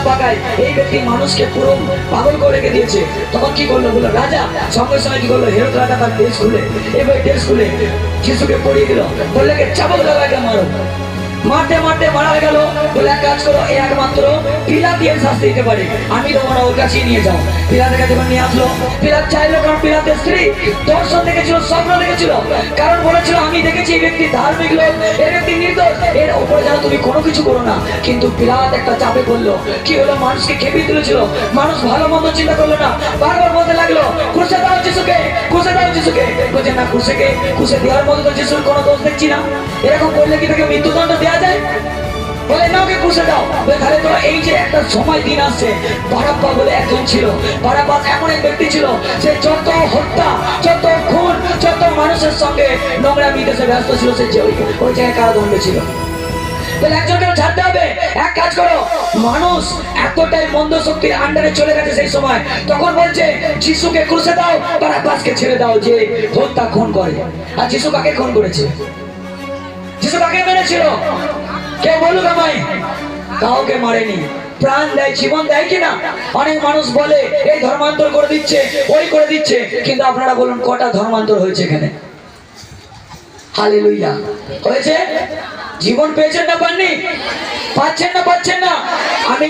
পাকায়, এই ব্যক্তি মানুষকে পুরো পাগল করে রেখে দিয়েছে। তখন কি করলো বলো রাজা, সঙ্গে সঙ্গে কি করলো, হেরোদ রাজা তার ড্রেস খুলে, এবার ড্রেস খুলে যিশুকে পড়িয়ে দিল, বললে চাবুক লাগাকে মারো। মারতে মারতে মারা গেল। বলে এক কাজ করো, একমাত্র পিলাত দিয়ে শাস্তি দিতে পারে, আমি তোমরা ওর কাছে নিয়ে যাও। পিলাতের কাছে নিয়ে আসলো। পিলাত চাইলো, কারণ পিলাতের স্ত্রী দর্শন দেখেছিল, স্বপ্ন দেখেছিল, কারণ বলেছিল আমি দেখেছি এই ব্যক্তি ধার্মিক লোক, এই ব্যক্তি নির্দোষ, এর উপরে যেন তুমি কোনো কিছু করো না। কিন্তু পিলাত একটা চাপে পড়লো। কি হলো, মানুষকে খেপিয়ে তুলেছিল, মানুষ ভালো মন্দ চিন্তা করলো না, বারবার বলতে লাগলো ক্রুশে দাও যিশুকে, ক্রুশে দাও যিশুকে। বলছে না, ক্রুশে দেওয়ার মতো তো যিশুর কোনো দোষ দেখছি না, এরকম করলে কি তাকে মৃত্যুদণ্ড দেওয়া যায়? বলে না, ওকে পুষে দাও। তাহলে তো এই যে একটা সময় দিন আসছে, বারাব্বা বলে একজন ছিল, বারাব্বা এমন এক ব্যক্তি ছিল, সে যত হত্যা, যত খুন, যত মানুষের সঙ্গে নোংরা বিদেশে ব্যস্ত ছিল, সে ওই জায়গায় কারাদণ্ড ছিল। তাহলে একজনকে ছাড়তে হবে। এক কাজ করো, মানুষ এতটাই মন্দ শক্তির আন্ডারে চলে গেছে সেই সময়, তখন বলছে যিশুকে ক্রুশে দাও, বারাব্বাসকে ছেড়ে দাও যে হত্যা খুন করে। আর যিশু কাকে খুন করেছে? যিশু কাকে মেরেছিল? কে বলুক আমায়? কাউকে মারেনি, প্রাণ দেয়, জীবন দেয় কিনা? অনেক মানুষ বলে এই ধর্মান্তর করে দিচ্ছে, ওই করে দিচ্ছে, কিন্তু আপনারা বলুন কটা ধর্মান্তর হয়েছে এখানে? হালেলুয়া হয়েছে? জীবন পেয়েছেন না পাননি? পাচ্ছেন না? আমি